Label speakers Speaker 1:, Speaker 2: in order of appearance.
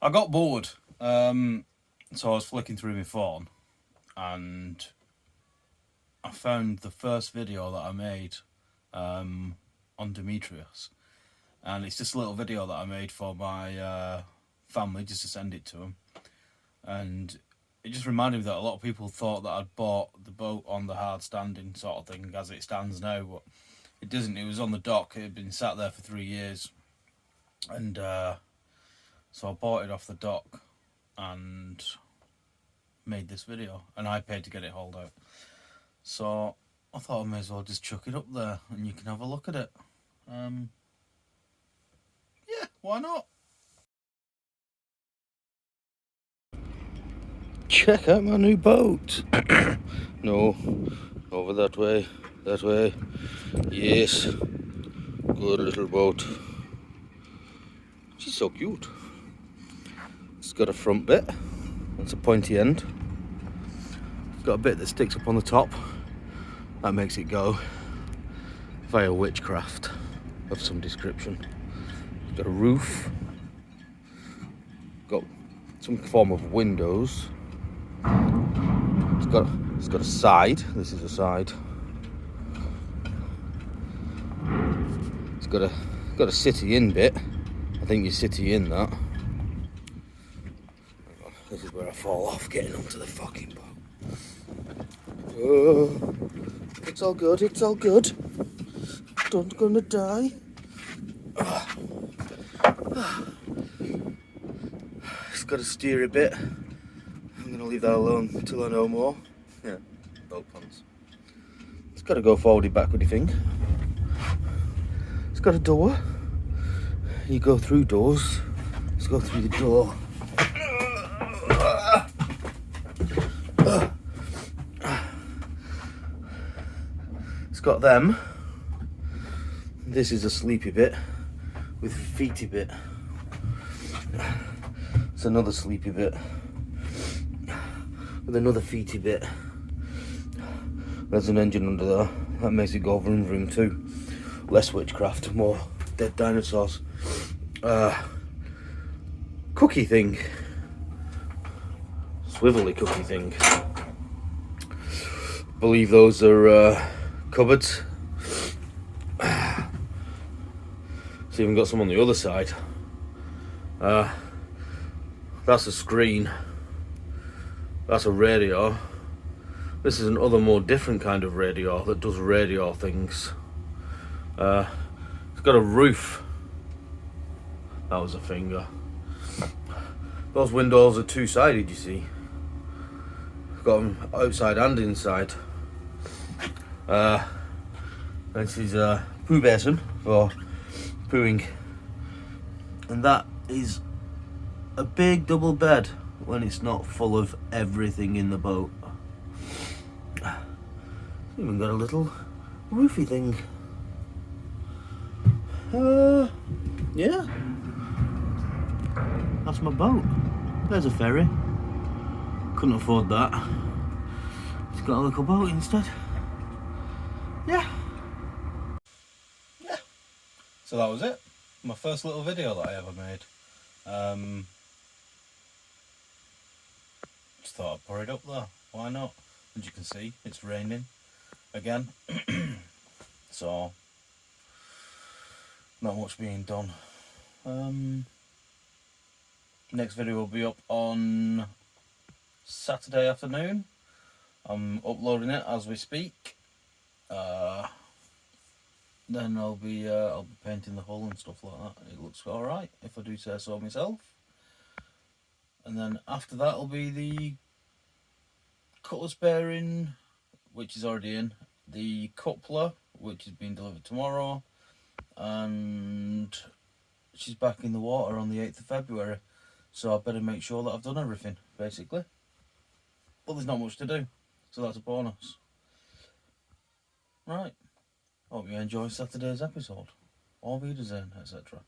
Speaker 1: I got bored, so I was flicking through my phone, and I found the first video that I made on Demetrius, and it's just a little video that I made for my family, just to send it to them, and it just reminded me that a lot of people thought that I'd bought the boat on the hard standing sort of thing as it stands now, but it doesn't. It was on the dock. It had been sat there for 3 years, and so I bought it off the dock and made this video, and I paid to get it hauled out. So I thought I may as well just chuck it up there and you can have a look at it. Yeah, why not? Check out my new boat. No, over that way, that way. Yes, good little boat. She's so cute. It's got a front bit, that's a pointy end. It's got a bit that sticks up on the top. That makes it go via witchcraft of some description. It's got a roof, got some form of windows. It's got a side. This is a side. It's got a city in bit. I think you city in that. This is where I fall off getting onto the fucking boat. It's all good, it's all good. Don't gonna die. It's got a steery bit. I'm gonna leave that alone until I know more. Yeah, boat puns. It's got to go forward backward thing. It's got a door. You go through doors. Let's go through the door. It's got them. This is a sleepy bit with feety bit. It's another sleepy bit with another feety bit. There's an engine under there. That makes it go vroom vroom too. Less witchcraft, more dead dinosaurs. Cookie thing. Swivelly cookie thing. Believe those are cupboards. It's even got some on the other side. That's a screen. That's a radio. This is another more different kind of radio that does radio things. It's got a roof. That was a finger. Those windows are two-sided, you see. Got them outside and inside. This is a poo basin for pooing, and that is a big double bed when it's not full of everything in the boat. It's even got a little roofy thing. Yeah, that's my boat. There's a ferry. Couldn't afford that. It's got a little boat instead. Yeah. So that was it. My first little video that I ever made. Just thought I'd pour it up there. Why not? As you can see, it's raining again. So not much being done. Next video will be up on Saturday afternoon. I'm uploading it as we speak. Then I'll be painting the hull and stuff like that. It looks alright, if I do say so myself. And then after that will be the cutlass bearing, which is already in, the coupler, which is being delivered tomorrow, and she's back in the water on the 8th of February, so I better make sure that I've done everything, basically. But there's not much to do, so that's a bonus. Right, hope you enjoy Saturday's episode. Auf Wiedersehen, etc.